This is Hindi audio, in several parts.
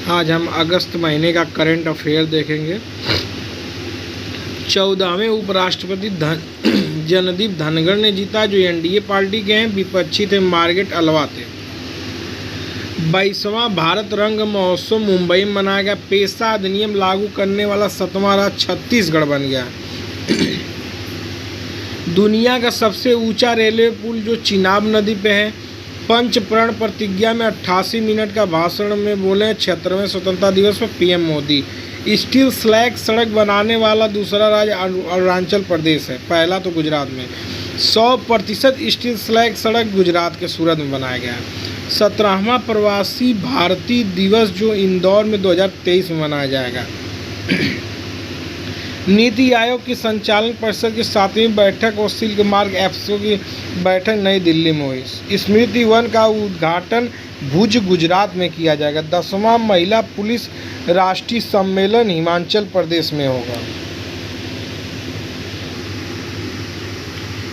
आज हम अगस्त महीने का करंट अफेयर देखेंगे। 14वें उपराष्ट्रपति जगदीप धनखड़ ने जीता, जो एनडीए पार्टी के हैं। विपक्षी थे मार्गरेट अल्वा थे। 22वां भारत रंग महोत्सव मुंबई में मनाया गया। पेशा अधिनियम लागू करने वाला 7वां राज्य छत्तीसगढ़ बन गया। दुनिया का सबसे ऊंचा रेलवे पुल जो चिनाब नदी पे है। पंच प्रण प्रतिज्ञा में 88 मिनट का भाषण में बोले 76वें स्वतंत्रता दिवस पर पीएम मोदी। स्टील स्लैग सड़क बनाने वाला दूसरा राज्य अरुणाचल प्रदेश है, पहला तो गुजरात में। 100% स्टील स्लैग सड़क गुजरात के सूरत में बनाया गया है। 17वां प्रवासी भारतीय दिवस जो इंदौर में 2023 में मनाया जाएगा। नीति आयोग की संचालन परिषद की 7वीं बैठक और सिल्क मार्ग एप्सो की बैठक नई दिल्ली में हुई। स्मृति वन का उद्घाटन भुज गुजरात में किया जाएगा। 10वां महिला पुलिस राष्ट्रीय सम्मेलन हिमाचल प्रदेश में होगा।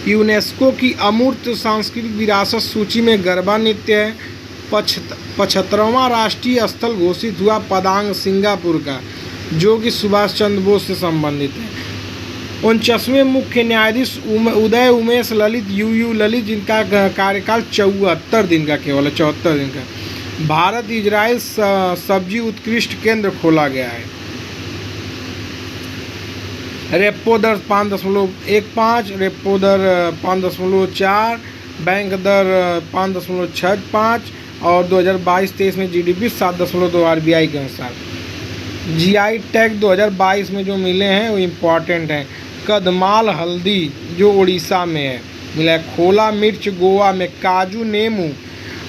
यूनेस्को की अमूर्त सांस्कृतिक विरासत सूची में गरबा नृत्य है। 75वां राष्ट्रीय स्थल घोषित हुआ पदांग सिंगापुर का, जो कि सुभाष चंद्र बोस से संबंधित है। 49वें मुख्य न्यायाधीश उदय उमेश ललित यू ललित, जिनका कार्यकाल 74 दिन का केवल है, 74 दिन का। भारत इजराइल सब्जी उत्कृष्ट केंद्र खोला गया है। रेपो दर 5.15, रेपो दर 5.4, बैंक दर 5.65 और 2022-23 में जीडीपी 7.2 आरबीआई के अनुसार। जीआई टैग 2022 में जो मिले हैं वो इम्पॉर्टेंट हैं। कदमाल हल्दी जो उड़ीसा में है मिला है। खोला मिर्च गोवा में। काजू नेमू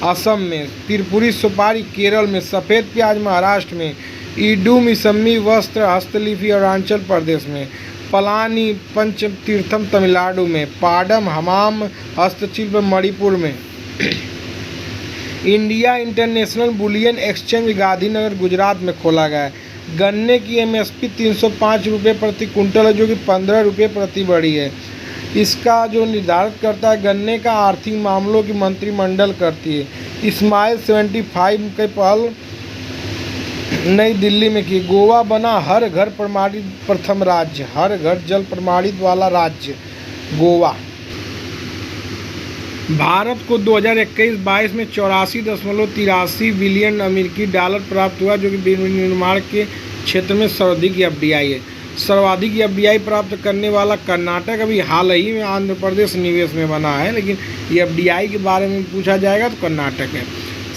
असम में। त्रिपुरी सुपारी केरल में। सफ़ेद प्याज महाराष्ट्र में। ईडू मिसम्मी वस्त्र हस्तलिपि अरुणाचल प्रदेश में। पलानी पंचतीर्थम तमिलनाडु में। पाडम हमाम हस्तशिल्प मणिपुर में। India international bullion exchange Gandhinagar Gujarat में खोला गया है। गन्ने की एमएसपी 305 रुपये प्रति कुंटल है, जो कि 15 रुपये प्रति बढ़ी है। इसका जो निर्धारित करता है गन्ने का आर्थिक मामलों की मंत्रिमंडल करती है। स्माइल 75 के पहल नई दिल्ली में की। गोवा बना हर घर प्रमाणित प्रथम राज्य, हर घर जल प्रमाणित वाला राज्य गोवा। भारत को 2021-22 में 84.83 बिलियन अमेरिकी डॉलर प्राप्त हुआ, जो कि विनिर्माण के क्षेत्र में सर्वाधिक एफडीआई है। सर्वाधिक एफडीआई प्राप्त करने वाला कर्नाटक अभी हाल ही में आंध्र प्रदेश निवेश में बना है, लेकिन एफडीआई के बारे में पूछा जाएगा तो कर्नाटक है।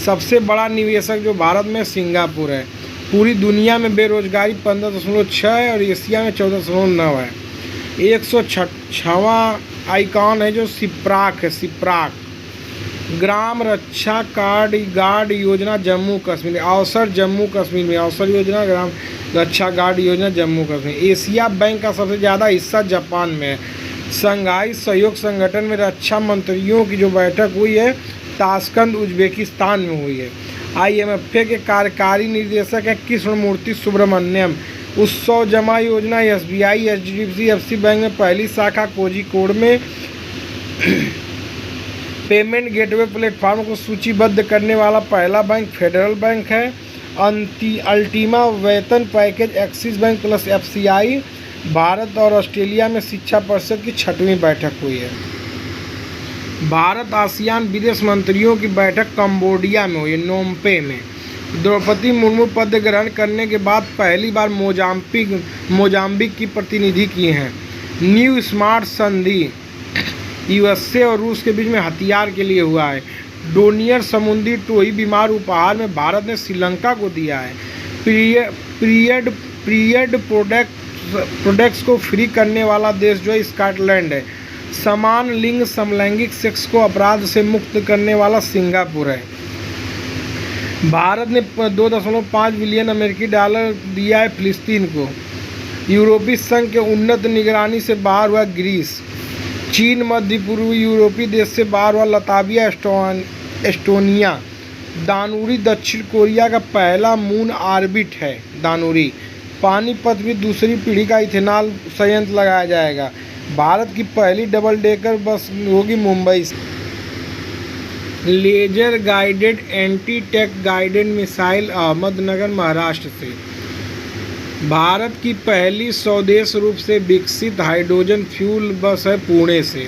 सबसे बड़ा निवेशक जो भारत में सिंगापुर है। पूरी दुनिया में बेरोजगारी 15.6 है और एशिया में 14.9 है। 106वां आइकॉन है जो सिप्राक है। सिप्राक ग्राम रक्षा गार्ड योजना जम्मू कश्मीर। अवसर जम्मू कश्मीर में। अवसर योजना ग्राम रक्षा गार्ड योजना जम्मू कश्मीर। एशिया बैंक का सबसे ज़्यादा हिस्सा जापान में है। शंघाई सहयोग संगठन में रक्षा मंत्रियों की जो बैठक हुई है ताशकंद उज्बेकिस्तान में हुई है। IMF के कार्यकारी निदेशक है कृष्णमूर्ति सुब्रमण्यम। उत्सव जमा योजना SBI HDFC FC बैंक में पहली शाखा कोझिकोड में। पेमेंट गेटवे प्लेटफॉर्म को सूचीबद्ध करने वाला पहला बैंक फेडरल बैंक है। अल्टीमा वेतन package axis bank plus FCI। Bharat और ऑस्ट्रेलिया में शिक्षा परिषद की 6वीं बैठक हुई है। भारत आसियान विदेश मंत्रियों की बैठक कंबोडिया में हुई है, नोम्पे में। द्रौपदी मुर्मू पद ग्रहण करने के बाद पहली बार मोजाम्बिक की प्रतिनिधि की हैं। न्यू स्मार्ट संधि USA और रूस के बीच में हथियार के लिए हुआ है। डोनियर समुद्री टोही बीमार उपहार में भारत ने श्रीलंका को दिया है। पीरियड प्रोडक्ट्स को फ्री करने वाला देश जो है स्कॉटलैंड है। समान लिंग समलैंगिक सेक्स को अपराध से मुक्त करने वाला सिंगापुर है। भारत ने 2.5 बिलियन अमेरिकी डॉलर दिया है फिलिस्तीन को। यूरोपीय संघ के उन्नत निगरानी से बाहर हुआ ग्रीस। चीन मध्य पूर्वी यूरोपीय देश से बाहर हुआ लताविया एस्टोनिया। दानुरी दक्षिण कोरिया का पहला मून ऑर्बिट है। दानुरी पानीपत में दूसरी पीढ़ी का इथेनॉल संयंत्र लगाया जाएगा। भारत की पहली डबल डेकर बस होगी मुंबई से। Laser guided anti tank guided missile Ahmednagar Maharashtra से। भारत की पहली स्वदेश रूप से विकसित हाइड्रोजन फ्यूल बस है पुणे से।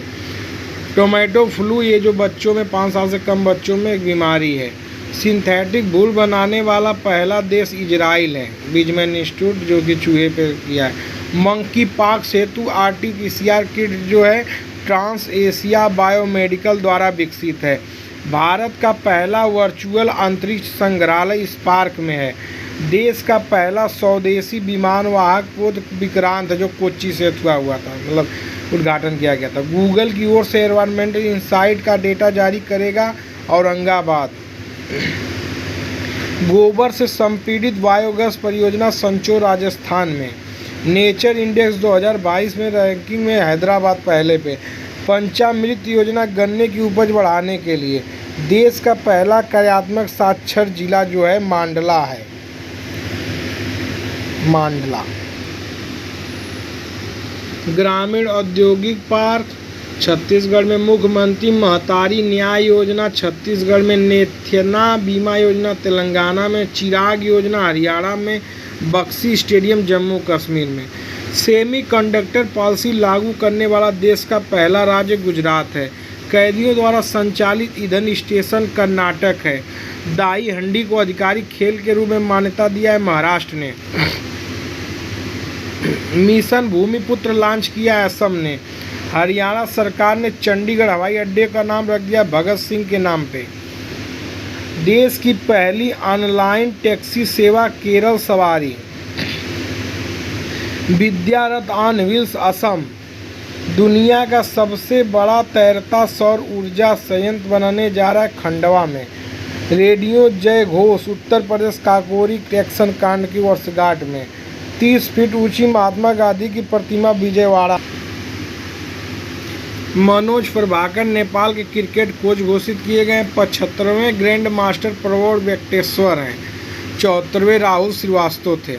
टोमेटो फ्लू, ये जो बच्चों में 5 साल से कम बच्चों में एक बीमारी है। सिंथेटिक भूल बनाने वाला पहला देश इजराइल है, बिजमैन इंस्टीट्यूट जो कि चूहे पे किया है। मंकी पॉक्स हेतु RT-PCR किट जो है ट्रांस एशिया बायोमेडिकल द्वारा विकसित है। भारत का पहला वर्चुअल अंतरिक्ष संग्रहालय स्पार्क में है। देश का पहला स्वदेशी विमान वाहक पोत विक्रांत जो कोच्चि से हुआ था, मतलब उद्घाटन किया गया था। गूगल की ओर से एनवायरमेंटल इंसाइट का डेटा जारी करेगा औरंगाबाद। गोबर से संपीड़ित बायोगैस परियोजना संचो राजस्थान में। नेचर इंडेक्स 2022 में रैंकिंग में हैदराबाद पहले पे। पंचामृत योजना गन्ने की उपज बढ़ाने के लिए। देश का पहला कार्यात्मक साक्षर जिला जो है मांडला है, मांडला। ग्रामीण औद्योगिक पार्क छत्तीसगढ़ में। मुख्यमंत्री महतारी न्याय योजना छत्तीसगढ़ में। नेथना बीमा योजना तेलंगाना में। चिराग योजना हरियाणा में। बक्सी स्टेडियम जम्मू कश्मीर में। सेमी कंडक्टर पॉलिसी लागू करने वाला देश का पहला राज्य गुजरात है। कैदियों द्वारा संचालित ईंधन स्टेशन कर्नाटक है। दाई हंडी को आधिकारिक खेल के रूप में मान्यता दिया है महाराष्ट्र ने। मिशन भूमिपुत्र लॉन्च किया असम ने। हरियाणा सरकार ने चंडीगढ़ हवाई अड्डे का नाम रख दिया भगत सिंह के नाम पे। देश की पहली ऑनलाइन टैक्सी सेवा केरल सवारी। विद्यारथ ऑन व्हील्स असम दुनिया का सबसे बड़ा तैरता सौर ऊर्जा संयंत्र बनाने जा रहा है खंडवा में। रेडियो जय घोष उत्तर प्रदेश काकोरी टैक्सन कांड की वर्षगांठ में। 30 फीट ऊंची महात्मा गांधी की प्रतिमा विजयवाड़ा। मनोज प्रभाकर नेपाल के क्रिकेट कोच घोषित किए गए। 75वें ग्रैंड मास्टर प्रवोर वेंकटेश्वर हैं। 74वें राहुल श्रीवास्तव थे।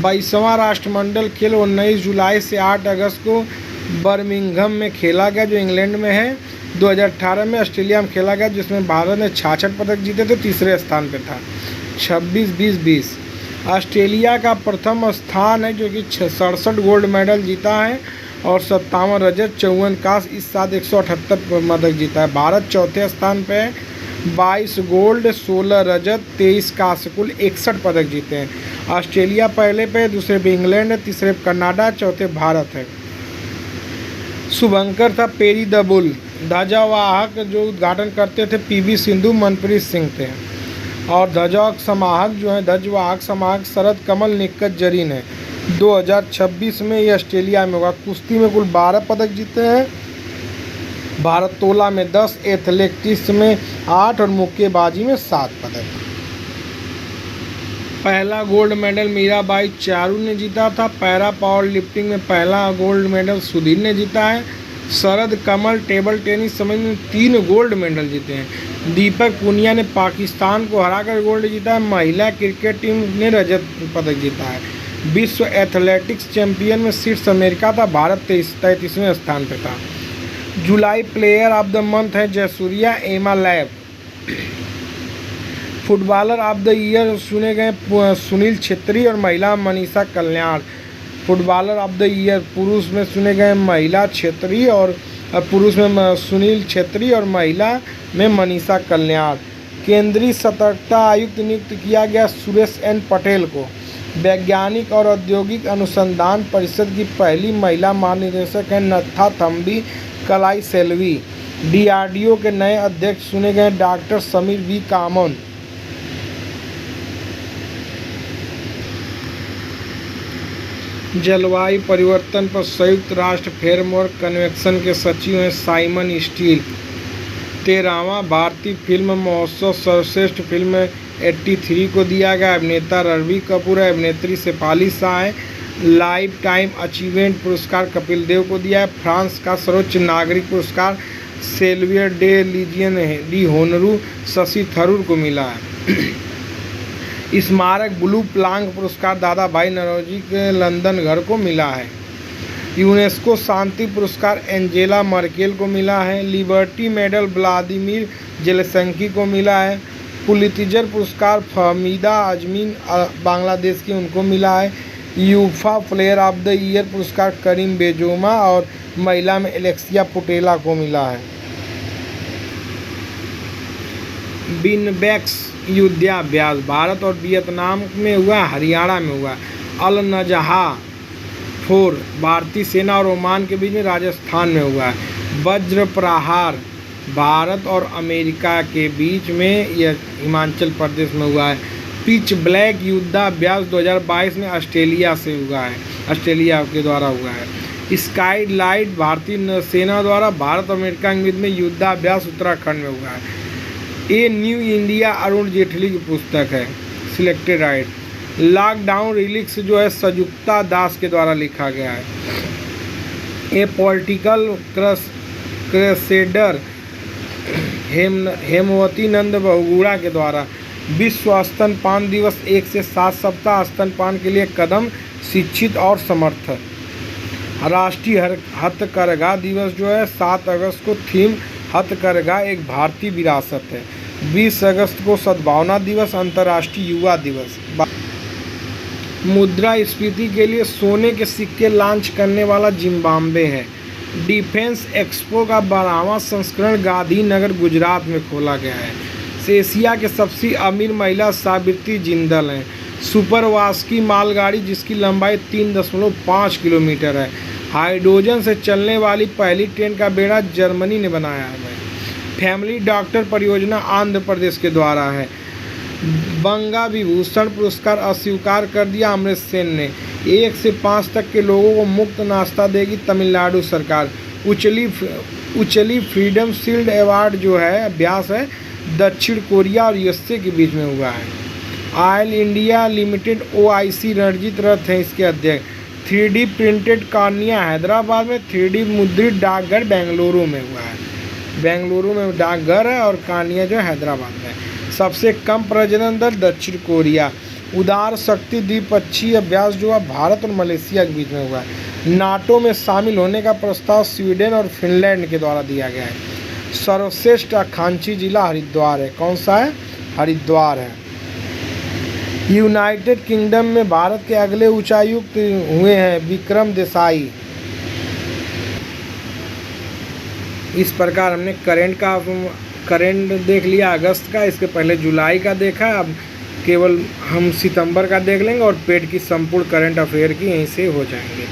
22वां राष्ट्रमंडल खेल 19 जुलाई से 8 अगस्त को बर्मिंघम में खेला गया जो इंग्लैंड में है। 2018 में ऑस्ट्रेलिया में खेला गया जिसमें भारत ने 66 पदक जीते थे, तीसरे स्थान पे था। 26-20-20 ऑस्ट्रेलिया का प्रथम स्थान है जो कि 67 गोल्ड मेडल जीता है और 57 रजत 54 कांस्य, इस साथ 178 पदक जीता है। भारत चौथे स्थान पे है, 22 गोल्ड 16 रजत 23 कांस्य, कुल 61 पदक जीते हैं। ऑस्ट्रेलिया पहले पे, दूसरे पे इंग्लैंड है, तीसरे पे कनाडा, चौथे भारत है। शुभंकर था पेरी द बुल। ध्वजावाहक जो उद्घाटन करते थे PV सिंधु, मनप्रीत सिंह थे। और ध्वजावाहक समाहक शरद कमल निक्कत जरीन है। 2026 में ये ऑस्ट्रेलिया में होगा। कुश्ती में कुल 12 पदक जीते हैं। भारोत्तोलन में 10, एथलेटिक्स में 8 और मुक्केबाजी में 7 पदक। पहला गोल्ड मेडल मीराबाई चारू ने जीता था। पैरा पावर लिफ्टिंग में पहला गोल्ड मेडल सुधीर ने जीता है। शरद कमल टेबल टेनिस समूह में 3 गोल्ड मेडल जीते हैं। दीपक पुनिया ने पाकिस्तान को हराकर गोल्ड जीता है। महिला क्रिकेट टीम ने रजत पदक जीता है। विश्व एथलेटिक्स चैंपियन में शीर्ष अमेरिका था, भारत 33वें स्थान पर था। जुलाई प्लेयर ऑफ द मंथ है जयसूर्या एमा lab. Footballer of the year चुने गए सुनील छेत्री और महिला मनीषा कल्याण। फुटबॉलर ऑफ द ईयर पुरुष में चुने गए महिला छेत्री और पुरुष में सुनील छेत्री और महिला में मनीषा कल्याण। केंद्रीय सतर्कता आयुक्त नियुक्त किया गया सुरेश N पटेल को। वैज्ञानिक और औद्योगिक अनुसंधान परिषद की पहली महिला महानिदेशक है नत्था थम्बी कलाई सेल्वी। DRDO के नए अध्यक्ष चुने गए डॉक्टर समीर V कामन। जलवायु परिवर्तन पर संयुक्त राष्ट्र फ्रेमवर्क कन्वेंशन के सचिव हैं साइमन स्टील। 13वां भारतीय फिल्म महोत्सव सर्वश्रेष्ठ फिल्म 83 को दिया गया। अभिनेता रणबीर कपूर है, अभिनेत्री शेफाली शाह है। लाइफ टाइम अचीवमेंट पुरस्कार कपिल देव को दिया है। फ्रांस का सर्वोच्च नागरिक पुरस्कार Chevalier de Legion de Honneur Shashi Tharoor को मिला है। स्मारक ब्लू प्लांक पुरस्कार दादा भाई नौरोजी के लंदन घर को मिला है। यूनेस्को शांति पुरस्कार एंजेला मर्केल को मिला है। लिबर्टी मेडल व्लादिमीर जेलेसंकी को मिला है। पुलित्जर पुरस्कार फहमीदा अजमी बांग्लादेश की, उनको मिला है। UEFA player of the year पुरस्कार करीम बेंजेमा और महिला में एलेक्सिया पुटेला को मिला है। बिनबैक्स युद्धाभ्यास भारत और वियतनाम में हुआ, हरियाणा में हुआ। अल नजहा 4 भारतीय सेना और ओमान के बीच में राजस्थान में हुआ है। वज्र प्रहार भारत और अमेरिका के बीच में यह हिमाचल प्रदेश में हुआ है। पिच ब्लैक युद्धाभ्यास 2022 में ऑस्ट्रेलिया से हुआ है, ऑस्ट्रेलिया के द्वारा हुआ है। स्काई लाइट भारतीय सेना द्वारा भारत और अमेरिका के बीच में युद्धाभ्यास उत्तराखंड में हुआ है। ये न्यू इंडिया अरुण जेटली की पुस्तक है, सिलेक्टेड राइट। लॉकडाउन रिलिक्स जो है संयुक्ता दास के द्वारा लिखा गया है। ए पॉलिटिकल क्रेसेडर हेमवती नंद बहुगुणा के द्वारा। विश्व स्तनपान दिवस 1 से 7 सप्ताह स्तनपान के लिए कदम, शिक्षित और समर्थ। राष्ट्रीय हथकरघा दिवस जो है 7 अगस्त को, थीम हथकरघा एक भारतीय विरासत है। 20 अगस्त को सद्भावना दिवस, अंतर्राष्ट्रीय युवा दिवस। मुद्रास्फीति के लिए सोने के सिक्के लॉन्च करने वाला जिम्बाब्वे है। डिफेंस एक्सपो का 12वां संस्करण गांधीनगर गुजरात में खोला गया है। एशिया के सबसे अमीर महिला सावित्री जिंदल हैं। सुपरवास्की मालगाड़ी जिसकी लंबाई 3.5 किलोमीटर है। हाइड्रोजन से चलने वाली पहली ट्रेन का बेड़ा जर्मनी ने बनाया है। फैमिली डॉक्टर परियोजना आंध्र प्रदेश के द्वारा है। बंगा विभूषण पुरस्कार अस्वीकार कर दिया अमृत सेन ने। 1 से 5 तक के लोगों को मुफ्त नाश्ता देगी तमिलनाडु सरकार। उचली फ्रीडम शील्ड अवार्ड जो है अभ्यास है दक्षिण कोरिया और यूएसए के बीच में हुआ है। Oil India limited OIC Ranjit रथ हैं इसके अध्यक्ष। 3D प्रिंटेड कार्निया हैदराबाद में, 3D मुद्रित डाकघर बेंगलुरु में हुआ है। बेंगलुरु में डाकघर है और कार्निया जो हैदराबाद में। सबसे कम प्रजनन दर दक्षिण कोरिया। उदार शक्ति द्विपक्षीय अभ्यास जो है भारत और मलेशिया के बीच में हुआ है। नाटो में शामिल होने का प्रस्ताव स्वीडन और फिनलैंड के द्वारा दिया गया है। सर्वश्रेष्ठ आकांक्षी जिला हरिद्वार है। कौन सा है? हरिद्वार है। यूनाइटेड किंगडम में भारत के अगले उच्चायुक्त हुए हैं विक्रम देसाई। इस प्रकार हमने करंट देख लिया अगस्त का, इसके पहले जुलाई का देखा। अब केवल हम सितंबर का देख लेंगे और पेड की संपूर्ण करंट अफेयर की यहीं से हो जाएंगे।